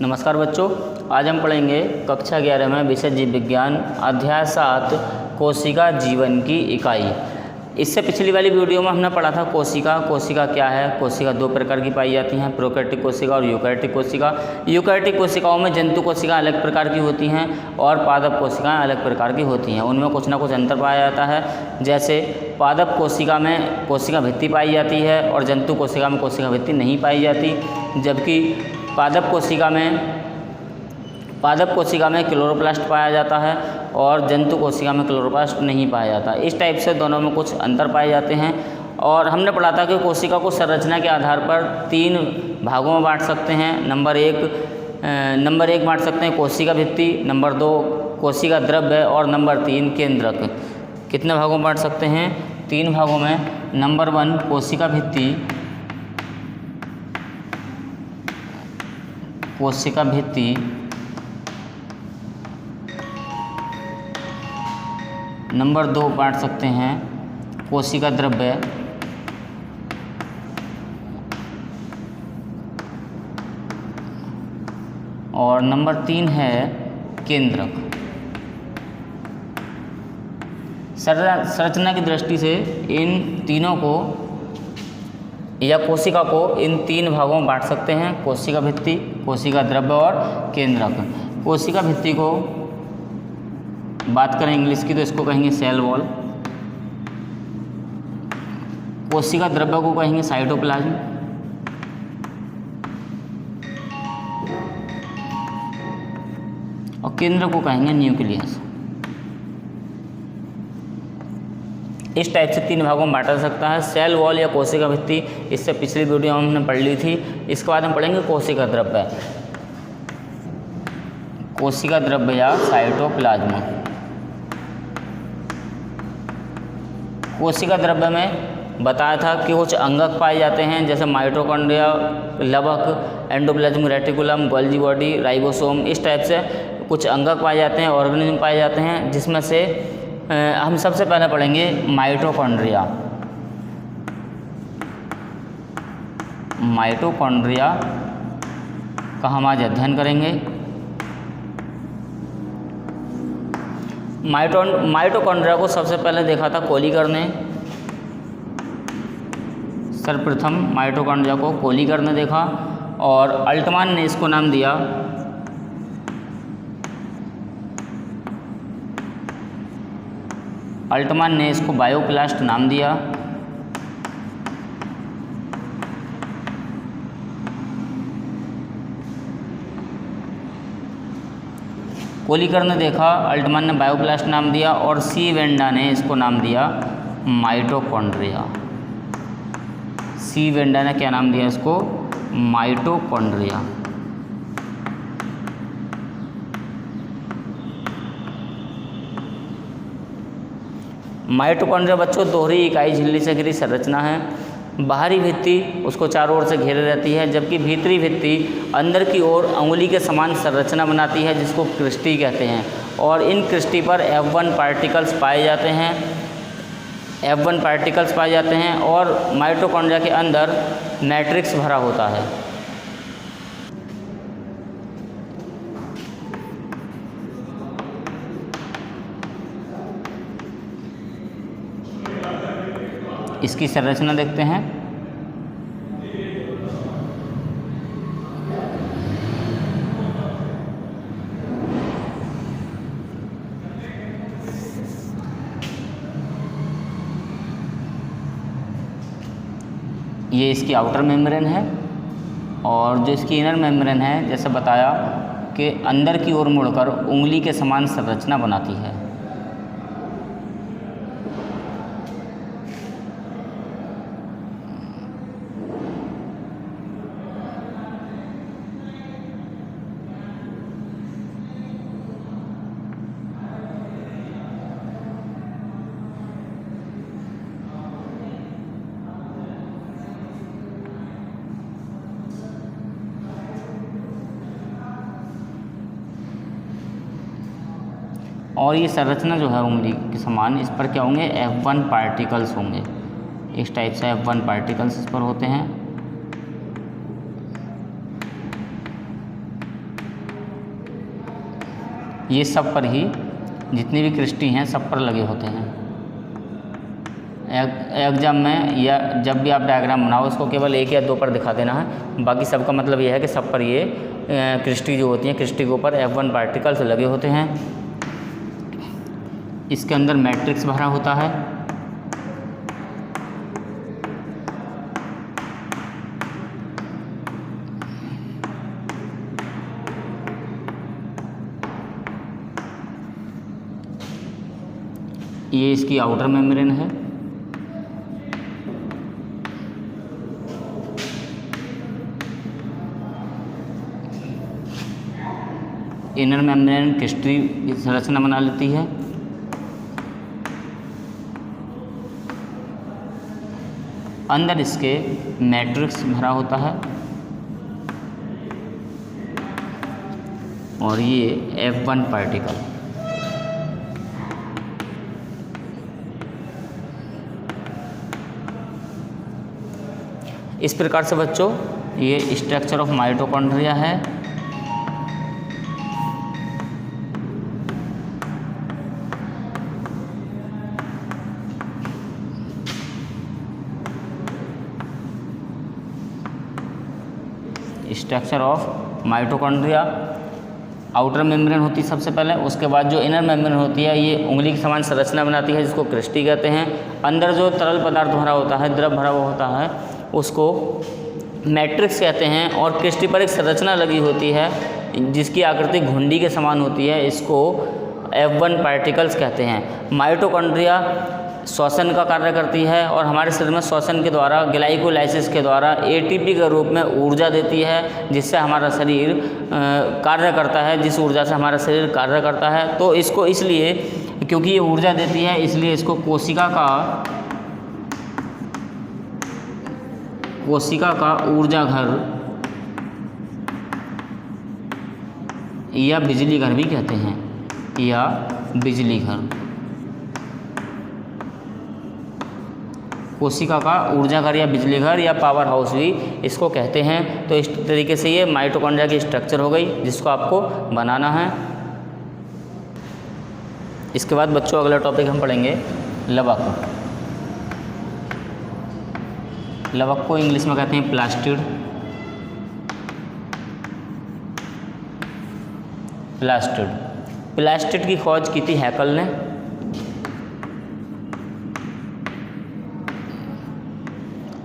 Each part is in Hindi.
नमस्कार बच्चों, आज हम पढ़ेंगे कक्षा 11 में विषय जीव विज्ञान अध्याय 7 कोशिका जीवन की इकाई। इससे पिछली वाली वीडियो में हमने पढ़ा था कोशिका क्या है। कोशिका दो प्रकार की पाई जाती हैं, प्रोकैरियोटिक कोशिका और यूकैरियोटिक कोशिका। यूकैरियोटिक कोशिकाओं में जंतु कोशिका अलग प्रकार की होती हैं और पादप कोशिकाएं अलग प्रकार की होती हैं। उनमें कुछ ना कुछ अंतर पाया जाता है। जैसे पादप कोशिका में कोशिका भित्ति पाई जाती है और जंतु कोशिका में कोशिका भित्ति नहीं पाई जाती, जबकि पादप कोशिका में क्लोरोप्लास्ट पाया जाता है और जंतु कोशिका में क्लोरोप्लास्ट नहीं पाया जाता। इस टाइप से दोनों में कुछ अंतर पाए जाते हैं। और हमने पढ़ा था कि कोशिका को संरचना के आधार पर 3 भागों में बांट सकते हैं। नंबर एक बांट सकते हैं कोशिका भित्ति, नंबर 2 कोशिका द्रव्य और नंबर 3 केंद्रक। कितने भागों में बांट सकते हैं? 3 भागों में। नंबर 1 कोशिका भित्ति, नंबर 2 बांट सकते हैं कोशिका द्रव्य और नंबर 3 है केंद्रक। संरचना की दृष्टि से इन तीनों को या कोशिका को इन 3 भागों में बांट सकते हैं, कोशिका भित्ति, कोशिका द्रव्य और केंद्रक। कोशिका भित्ति को बात करें इंग्लिश की तो इसको कहेंगे सेल वॉल। कोशिका द्रव्य को कहेंगे साइटोप्लाज्म और केंद्र को कहेंगे न्यूक्लियस। इस टाइप से 3 भागों में बांटा जा सकता है, सेल वॉल या कोशिका भित्ति। इससे पिछली वीडियो में हमने पढ़ ली थी। इसके बाद हम पढ़ेंगे कोशिका द्रव्य या साइटोप्लाज्म। कोशिका द्रव्य में बताया था कि कुछ अंगक पाए जाते हैं, जैसे माइटोकॉन्ड्रिया, लवक, endoplasm reticulum, Golgi body, ribosome. इस टाइप से कुछ अंगक पाए जाते हैं, ऑर्गेनिज्म पाए जाते हैं, जिसमें से हम सबसे पहले पढ़ेंगे माइटोकॉन्ड्रिया। माइटोकॉन्ड्रिया का हम आज अध्ययन करेंगे। माइटोकॉन्ड्रिया को सबसे पहले देखा था कोलीकर ने। सर्वप्रथम माइटोकॉन्ड्रिया को कोलीकर ने देखा और अल्टमान ने इसको नाम दिया बायोप्लास्ट नाम दिया। कोलीकर ने देखा, अल्टमान ने बायोप्लास्ट नाम दिया और सी वेंडा ने इसको नाम दिया माइटोकॉन्ड्रिया। सी वेंडा ने क्या नाम दिया इसको? माइटोकॉन्ड्रिया। माइटोकॉन्ड्रिया बच्चों दोहरी इकाई झिल्ली से घिरी संरचना है। बाहरी भित्ति उसको चारों ओर से घेरे रहती है, जबकि भीतरी भित्ति अंदर की ओर अंगुली के समान संरचना बनाती है, जिसको क्रिस्टी कहते हैं। और इन क्रिस्टी पर F1 पार्टिकल्स पाए जाते हैं और माइटोकॉन्ड्रिया के अंदर मैट्रिक्स भरा होता है। इसकी संरचना देखते हैं। ये इसकी आउटर मेम्ब्रेन है और जो इसकी इनर मेम्ब्रेन है, जैसे बताया कि अंदर की ओर मुड़कर उंगली के समान संरचना बनाती है। और ये संरचना जो है उंगली के समान, इस पर क्या होंगे? F1 पार्टिकल्स होंगे। इस टाइप से F1 पार्टिकल्स इस पर होते हैं। ये सब पर ही, जितनी भी क्रिस्टी हैं सब पर लगे होते हैं। एग्जाम में या जब भी आप डायग्राम बनाओ इसको केवल 1 या 2 पर दिखा देना है, बाकी सबका मतलब ये है कि सब पर ये क्रिस्टी जो होती हैं, क्रिस्टी के ऊपर F1 पार्टिकल्स लगे होते हैं। इसके अंदर मैट्रिक्स भरा होता है। ये इसकी आउटर मेम्ब्रेन है। इनर मेम्ब्रेन क्रिस्टी की संरचना बना लेती है। अंदर इसके मैट्रिक्स भरा होता है और ये F1 पार्टिकल। इस प्रकार से बच्चों ये स्ट्रक्चर ऑफ माइटोकॉन्ड्रिया है। Structure of mitochondria, outer membrane होती है सबसे पहले, उसके बाद जो इनर मेम्ब्रेन होती है ये उंगली के समान संरचना बनाती है जिसको क्रिस्टी कहते हैं। अंदर जो तरल पदार्थ भरा होता है, द्रव भरा हुआ होता है, उसको मैट्रिक्स कहते हैं और क्रिस्टी पर एक संरचना लगी होती है जिसकी आकृति घुंडी के समान होती है, इसको F1 पार्टिकल्स कहते हैं। माइटोकॉन्ड्रिया श्वसन का कार्य करती है और हमारे शरीर में श्वसन के द्वारा, ग्लाइकोलाइसिस के द्वारा ATP के रूप में ऊर्जा देती है जिससे हमारा शरीर कार्य करता है, जिस ऊर्जा से हमारा शरीर कार्य करता है। तो इसको इसलिए, क्योंकि ये ऊर्जा देती है, इसलिए इसको कोशिका का ऊर्जा घर या बिजली घर भी कहते हैं, या बिजली घर। कोशिका का ऊर्जा घर या बिजली घर या पावर हाउस भी इसको कहते हैं। तो इस तरीके से ये माइटोकॉन्ड्रिया की स्ट्रक्चर हो गई जिसको आपको बनाना है। इसके बाद बच्चों अगला टॉपिक हम पढ़ेंगे लवक। लवक को इंग्लिश में कहते हैं प्लास्टिड। प्लास्टिड की खोज की थी हैकल ने।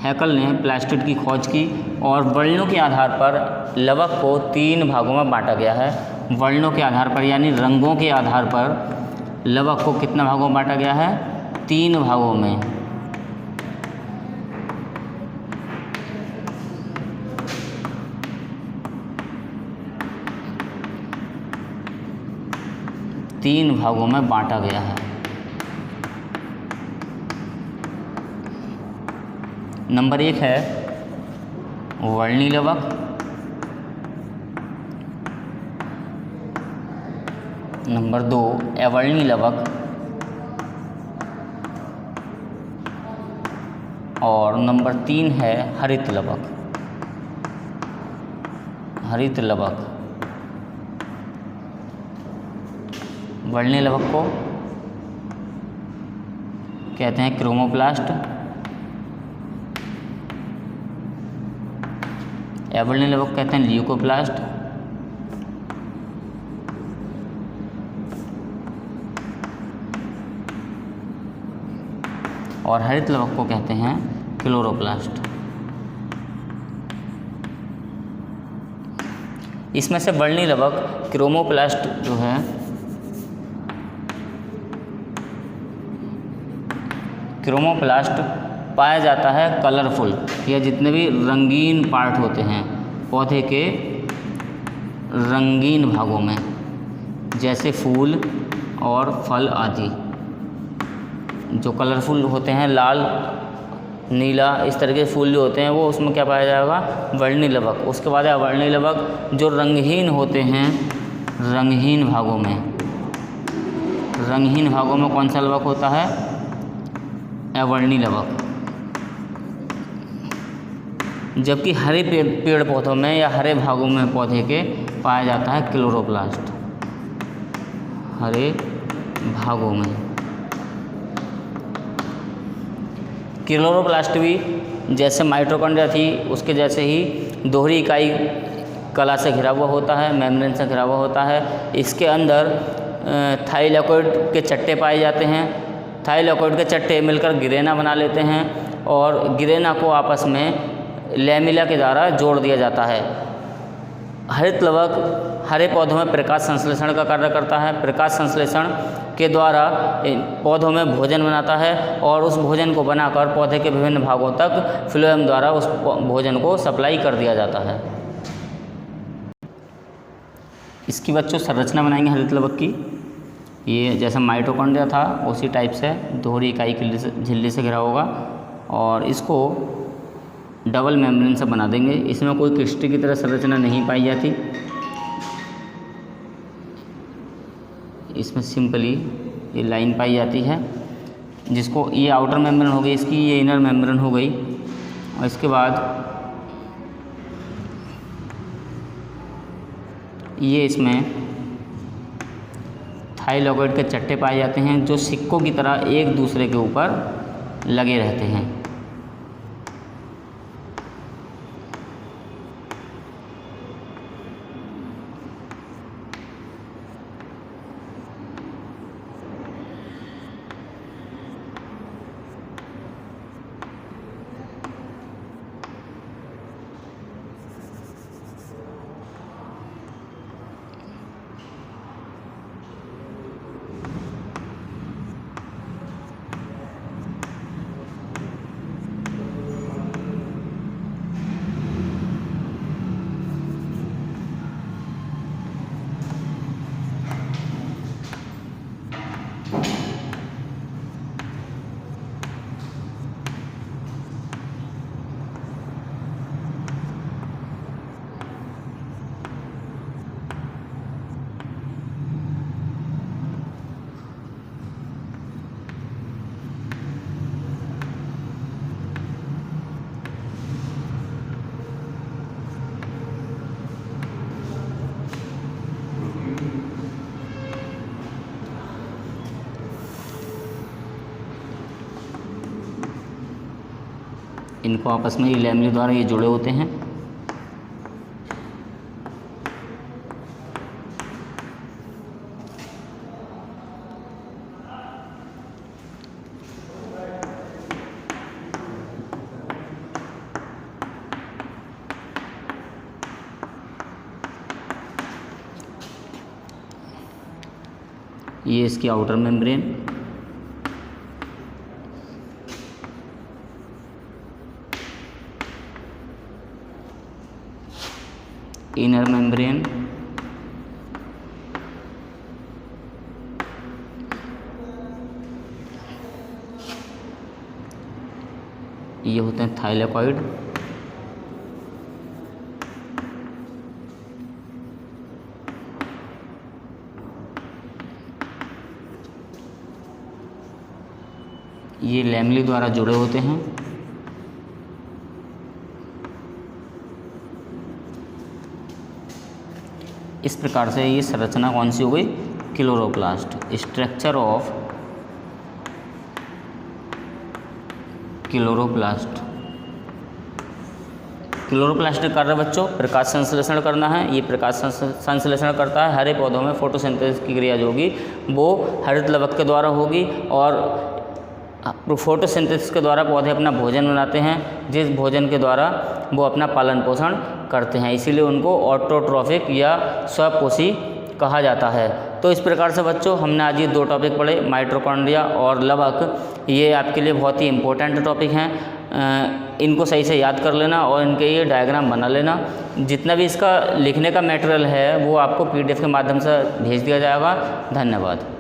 हैकल ने प्लास्टिड की खोज की और वर्णों के आधार पर लवक को 3 भागों में बांटा गया है। वर्णों के आधार पर यानी रंगों के आधार पर लवक को कितने भागों में बांटा गया है? 3 भागों में। तीन भागों में बांटा गया है। नंबर 1 है वर्णी लवक, नंबर 2 अवर्णी लवक और नंबर 3 है हरित लवक। हरित लवक। वर्णी लवक को कहते हैं क्रोमोप्लास्ट। अवर्णी लवक कहते हैं ल्यूकोप्लास्ट। और हरित लवक को कहते हैं क्लोरोप्लास्ट। इसमें से वर्णी लवक क्रोमोप्लास्ट जो है क्रोमोप्लास्ट पाया जाता है कलरफुल या जितने भी रंगीन पार्ट होते हैं पौधे के रंगीन भागों में, जैसे फूल और फल आदि जो कलरफुल होते हैं, लाल नीला इस तरह के फूल जो होते हैं वो उसमें क्या पाया जाएगा? वर्णी लवक। उसके बाद है अवर्णी लवक जो रंगहीन होते हैं रंगहीन भागों में। रंगहीन भागों में कौन सा लवक होता है? अवर्णी लवक। जबकि हरे पेड़ पौधों में या हरे भागों में पौधे के पाया जाता है क्लोरोप्लास्ट। हरे भागों में। क्लोरोप्लास्ट भी जैसे माइटोकॉन्ड्रिया थी उसके जैसे ही दोहरी इकाई कला से घिरा हुआ होता है, मेम्ब्रेन से घिरा हुआ होता है। इसके अंदर थाइलेकोइड के चट्टे पाए जाते हैं। थाइलेकोइड के चट्टे मिलकर गिरेना बना लेते हैं और गिरेना को आपस में लैमिला के द्वारा जोड़ दिया जाता है। हरित लवक हरे पौधों में प्रकाश संश्लेषण का कार्य करता है। प्रकाश संश्लेषण के द्वारा पौधों में भोजन बनाता है और उस भोजन को बनाकर पौधे के विभिन्न भागों तक फ्लोएम द्वारा उस भोजन को सप्लाई कर दिया जाता है। इसकी बच्चों संरचना बनाएंगे हरित लवक की। ये जैसा माइटोकॉन्ड्रिया था उसी टाइप से दोहरी इकाई झिल्ली से घिरा होगा और इसको डबल मेम्ब्रेन से बना देंगे। इसमें कोई क्रिस्टल की तरह संरचना नहीं पाई जाती। इसमें सिंपली ये लाइन पाई जाती है जिसको ये आउटर मेम्ब्रेन हो गई इसकी, ये इनर मेम्ब्रेन हो गई। और इसके बाद ये इसमें थाइलेकोइड के चट्टे पाए जाते हैं जो सिक्कों की तरह एक दूसरे के ऊपर लगे रहते हैं। इनको आपस में लैमिला द्वारा ये जुड़े होते हैं। ये इसकी आउटर मेम्ब्रेन, इनर मेम्ब्रेन, ये होते हैं थाइलेकोइड, ये लैमिला द्वारा जुड़े होते हैं। इस प्रकार से ये संरचना कौन सी हो गई? Chloroplast. Structure of chloroplast. Chloroplast का कार्य बच्चों प्रकाश संश्लेषण करना है। ये प्रकाश संश्लेषण करता है। हरे पौधों में फोटोसिंथेसिस की क्रिया जो होगी वो हरित लवक के द्वारा होगी और फोटोसिंथेसिस के द्वारा पौधे अपना भोजन बनाते हैं, जिस भोजन के द्वारा वो अपना पालन पोषण करते हैं। इसीलिए उनको ऑटोट्रॉफिक या स्वपोषी कहा जाता है। तो इस प्रकार से बच्चों हमने आज ये दो टॉपिक पढ़े, माइटोकॉन्ड्रिया और लवक। ये आपके लिए बहुत ही इम्पोर्टेंट टॉपिक हैं। इनको सही से याद कर लेना और इनके ये डायग्राम बना लेना। जितना भी इसका लिखने का मटेरियल है वो आपको PDF के माध्यम से भेज दिया जाएगा। धन्यवाद।